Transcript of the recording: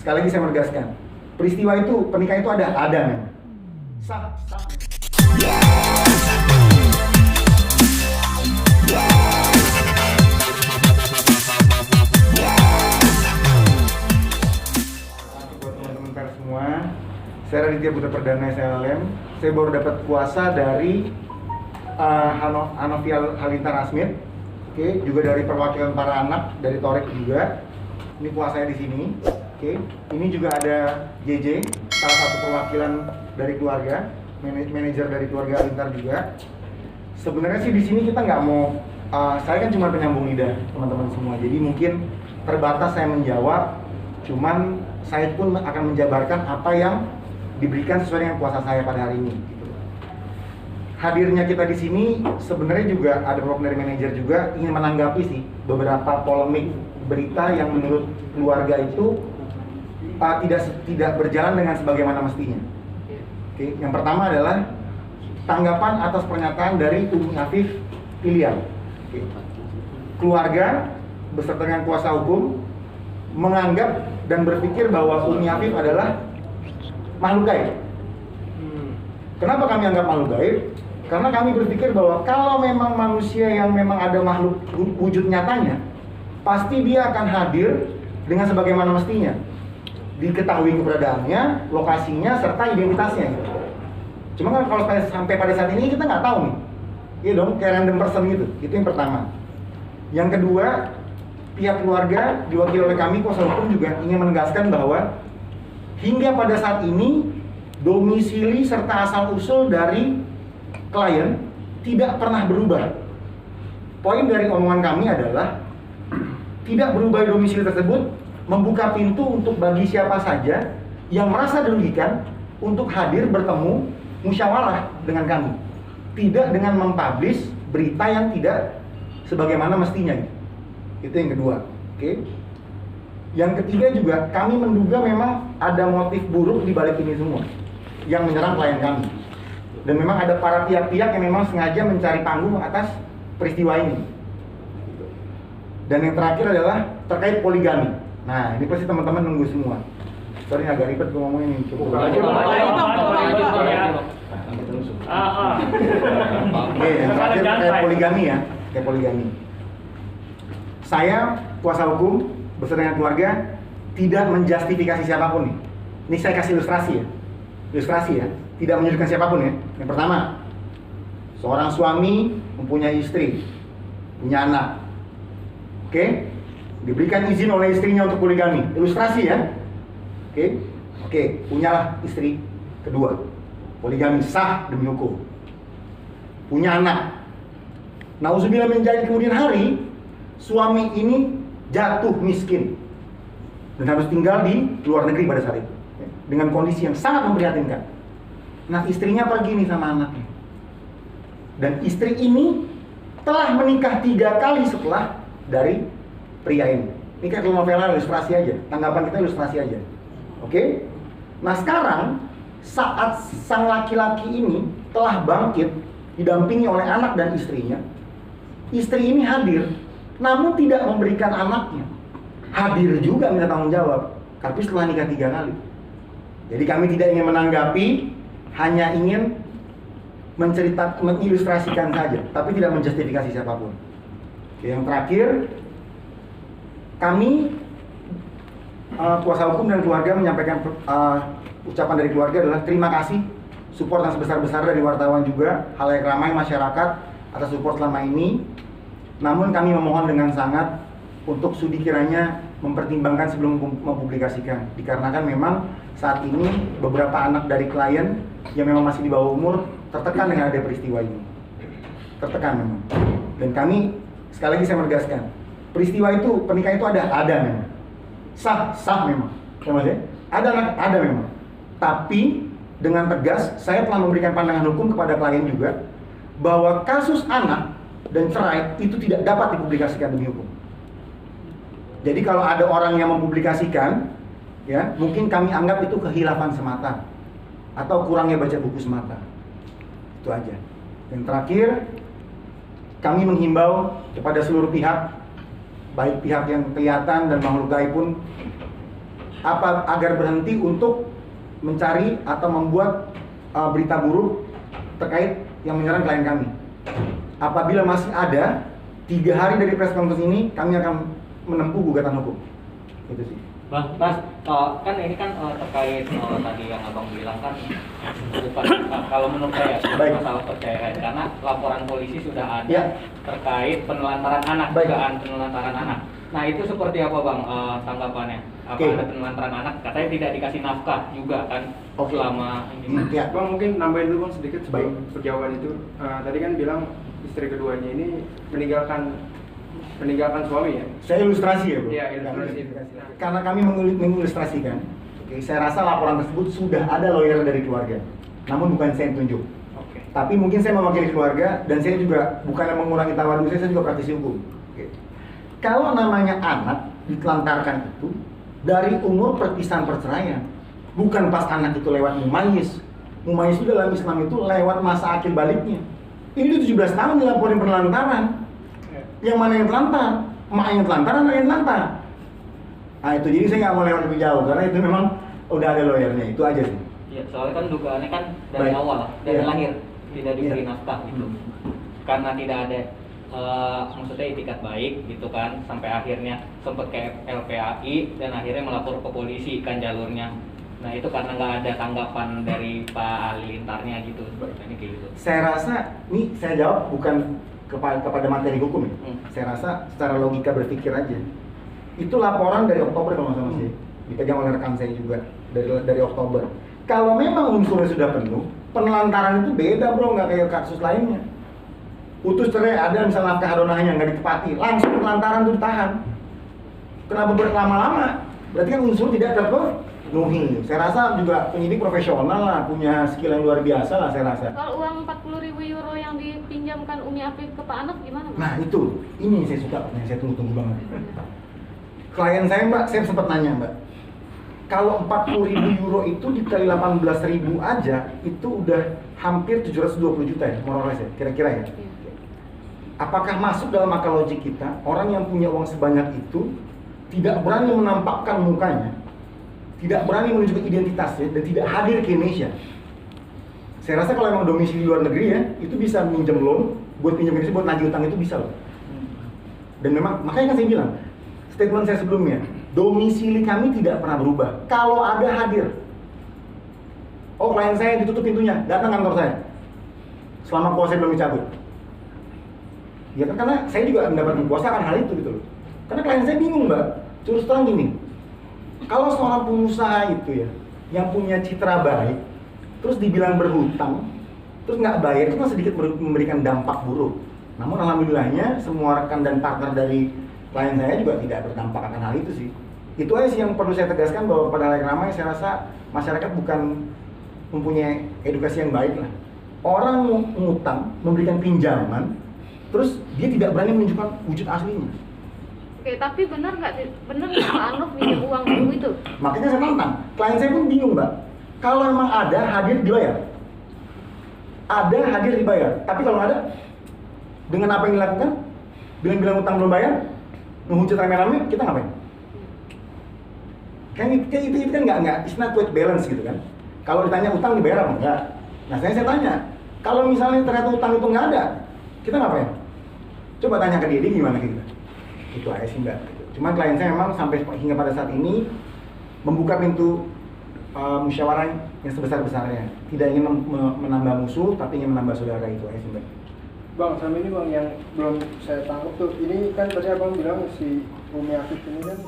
Sekali lagi saya menegaskan, peristiwa itu, pernikahan itu ada memang. Sah. Buat teman-teman pers semua, saya Raditya Putra Perdana SLM. Saya baru dapat kuasa dari Hanofi Halilintar Asmid, juga dari perwakilan para anak dari Torek juga. Ini kuasanya di sini. Ini juga ada JJ, salah satu perwakilan dari keluarga, manajer dari keluarga Halilintar juga. Sebenarnya sih di sini kita nggak mau, saya kan cuma penyambung lidah teman-teman semua. Jadi mungkin terbatas saya menjawab, cuman saya pun akan menjabarkan apa yang diberikan sesuai dengan kuasa saya pada hari ini. Hadirnya kita di sini sebenarnya juga ada beberapa dari manajer juga ingin menanggapi sih beberapa polemik berita yang menurut keluarga itu tidak berjalan dengan sebagaimana mestinya. Yang pertama adalah tanggapan atas pernyataan dari Umi Afif Ilial. Keluarga beserta dengan kuasa hukum menganggap dan berpikir bahwa Umi Afif adalah makhluk gaib. Kenapa kami anggap makhluk gaib? Karena kami berpikir bahwa kalau memang manusia yang memang ada makhluk wujud nyatanya, pasti dia akan hadir dengan sebagaimana mestinya. Diketahui keberadaannya, lokasinya, serta identitasnya. Cuma kan kalau sampai pada saat ini kita nggak tahu nih. Iya dong, kayak random person gitu. Itu yang pertama. Yang kedua, pihak keluarga diwakili oleh kami kuasa hukum juga ingin menegaskan bahwa hingga pada saat ini domisili serta asal usul dari klien tidak pernah berubah. Poin dari omongan kami adalah tidak berubah domisili tersebut membuka pintu untuk bagi siapa saja yang merasa dirugikan untuk hadir bertemu musyawarah dengan kami. Tidak dengan mempublish berita yang tidak sebagaimana mestinya. Itu yang kedua. Yang ketiga juga kami menduga memang ada motif buruk di balik ini semua yang menyerang klien kami. Dan memang ada para pihak-pihak yang memang sengaja mencari panggung atas peristiwa ini. Dan yang terakhir adalah terkait poligami. Nah, ini pasti teman-teman nunggu semua. Sorry agak ribet gue ngomongin ini. Cukup. Oke, yang terakhir terkait poligami ya. Terkait poligami. Saya, kuasa hukum, beserta dengan keluarga, tidak menjustifikasi siapapun nih. Ini saya kasih ilustrasi ya. Ilustrasi ya. Tidak menyudutkan siapapun ya. Yang pertama, seorang suami mempunyai istri, punya anak. Diberikan izin oleh istrinya untuk poligami. Ilustrasi ya. Punyalah istri kedua. Poligami sah demi hukum. Punya anak. Nauzubillah menjadi kemudian hari suami ini jatuh miskin dan harus tinggal di luar negeri pada saat itu dengan kondisi yang sangat memprihatinkan. Nah, istrinya pergi nih sama anaknya. Dan istri ini telah menikah 3 kali setelah dari pria ini. Ini kayak novela ilustrasi aja. Tanggapan kita ilustrasi aja. Nah, sekarang saat sang laki-laki ini telah bangkit didampingi oleh anak dan istrinya, istri ini hadir, namun tidak memberikan anaknya. Hadir juga minta tanggung jawab, tapi setelah nikah 3 kali. Jadi kami tidak ingin menanggapi, hanya ingin mengilustrasikan saja, tapi tidak menjustifikasi siapapun. Yang terakhir, kami kuasa hukum dan keluarga menyampaikan ucapan dari keluarga adalah terima kasih support yang sebesar-besar dari wartawan juga, halayak ramai masyarakat atas support selama ini. Namun kami memohon dengan sangat untuk sudi kiranya mempertimbangkan sebelum mempublikasikan, dikarenakan memang saat ini beberapa anak dari klien yang memang masih di bawah umur tertekan dengan ada peristiwa ini. Tertekan memang. Dan kami sekali lagi saya menegaskan, peristiwa itu, pernikahan itu ada memang. Sah memang. Ya Mas ya? Ada memang. Tapi dengan tegas saya telah memberikan pandangan hukum kepada klien juga bahwa kasus anak dan cerai itu tidak dapat dipublikasikan demi hukum. Jadi kalau ada orang yang mempublikasikan, ya mungkin kami anggap itu kehilafan semata atau kurangnya baca buku semata. Itu aja. Yang terakhir, kami menghimbau kepada seluruh pihak, baik pihak yang kelihatan dan makhluk gaib pun, Apa agar berhenti untuk mencari atau membuat berita buruk terkait yang menyerang klien kami. Apabila masih ada 3 hari dari press conference ini, kami akan menempuh gugatan hukum. Itu sih. Bang, Mas, kan ini kan terkait tadi yang abang bilang kan bukan kalau menurut saya masalah perceraian karena laporan polisi sudah ada terkait penelantaran anak, dugaan penelantaran anak. Nah itu seperti apa bang tanggapannya? Apa ada penelantaran anak? Katanya tidak dikasih nafkah juga kan selama ini. Ya, bang mungkin nambahin dulu bang sedikit sebelum perjauhan itu. Tadi kan bilang istri keduanya ini meninggalkan suami ya? Saya ilustrasi ya bro? Iya, ilustrasi. Karena kami mengilustrasikan, saya rasa laporan tersebut sudah ada lawyer dari keluarga. Namun bukan saya yang tunjuk. Tapi mungkin saya mewakili keluarga, dan saya juga bukannya mengurangi tawadu saya juga praktisi hukum. Kalau namanya anak ditelantarkan itu, dari umur perpisahan perceraian. Bukan pas anak itu lewat mumayyiz. Mumayyiz itu dalam Islam itu lewat masa akil baliknya. Ini 17 tahun dilaporin penelantaran. Yang mana yang telantar? Mak yang telantar, anak yang telantar. Nah itu, jadi saya nggak mau lewat lebih jauh karena itu memang udah ada lawyernya, itu aja sih. Iya, soalnya kan dugaannya kan dari awal, dari lahir tidak diberi nafkah gitu. Karena tidak ada maksudnya itikat baik gitu kan, sampai akhirnya sempat ke LPAI dan akhirnya melapor ke polisi kan jalurnya. Nah itu karena nggak ada tanggapan dari Pak Halilintarnya gitu, ini kayak gitu. Saya rasa, nih saya jawab bukan kepada materi hukum ya. Saya rasa secara logika berpikir aja. Itu laporan dari Oktober kalau nggak salah sih, dipegang oleh rekan saya juga dari Oktober. Kalau memang unsurnya sudah penuh, penelantaran itu beda bro, nggak kayak kasus lainnya. Putus cerai ada misalnya nafkah hadonahnya nggak ditepati, langsung penelantaran itu ditahan. Kenapa berlama-lama? Berarti kan unsur tidak terpenuhi. Saya rasa juga penyidik profesional lah, punya skill yang luar biasa lah saya rasa. Kalau uang 40.000 euro yang dipinjamkan Umi Afif ke Pak Anok gimana Mas? Nah itu, ini yang saya suka, yang saya tunggu-tunggu banget. Klien saya mbak, saya sempat nanya mbak, kalau 40.000 euro itu dikali 18.000 aja, itu udah hampir 720 juta ya, more or less ya, kira-kira ya. Apakah masuk dalam akal logik kita, orang yang punya uang sebanyak itu tidak berani menampakkan mukanya, tidak berani menunjukkan identitasnya, dan tidak hadir ke Indonesia? Saya rasa kalau emang domisili luar negeri ya, itu bisa minjem loan, buat pinjam Indonesia, buat nagih utang itu bisa loh. Dan memang, makanya kan saya bilang, statement saya sebelumnya, domisili kami tidak pernah berubah. Kalau ada hadir, oh klien saya ditutup pintunya, datang kantor saya, selama kuasa belum dicabut. Ya kan karena saya juga mendapatkan kuasa akan hal itu gitu loh. Karena klien saya bingung mbak, terus terang gini, kalau seorang pengusaha itu ya, yang punya citra baik, terus dibilang berhutang, terus nggak bayar, itu kan sedikit memberikan dampak buruk. Namun alhamdulillahnya semua rekan dan partner dari klien saya juga tidak berdampak akan hal itu sih. Itu aja sih yang perlu saya tegaskan, bahwa pada hal yang ramai saya rasa masyarakat bukan mempunyai edukasi yang baik lah. Orang ngutang, memberikan pinjaman, terus dia tidak berani menunjukkan wujud aslinya. Oke, tapi benar nggak Pak Anok pinjam uang dulu itu? Makanya saya tantang, klien saya pun bingung mbak. Kalau memang ada, hadir dibayar. Ada, hadir dibayar. Tapi kalau ada, dengan apa yang dilakukan, dengan bilang utang belum bayar, menghujat rame-rame, kita ngapain? Kan itu kan nggak, it's not weight balance gitu kan. Kalau ditanya utang dibayar apa enggak? Nah saya tanya, kalau misalnya ternyata utang itu nggak ada, kita ngapain? Coba tanya ke dia gimana kita. Itu aja sih mbak. Cuma klien saya memang sampai hingga pada saat ini membuka pintu musyawarah yang sebesar-besarnya. Tidak ingin menambah musuh, tapi ingin menambah saudara, itu aja sih mbak. Bang, sama ini bang yang belum saya tangkap tuh, ini kan tadi abang bilang si Umi Afif ini kan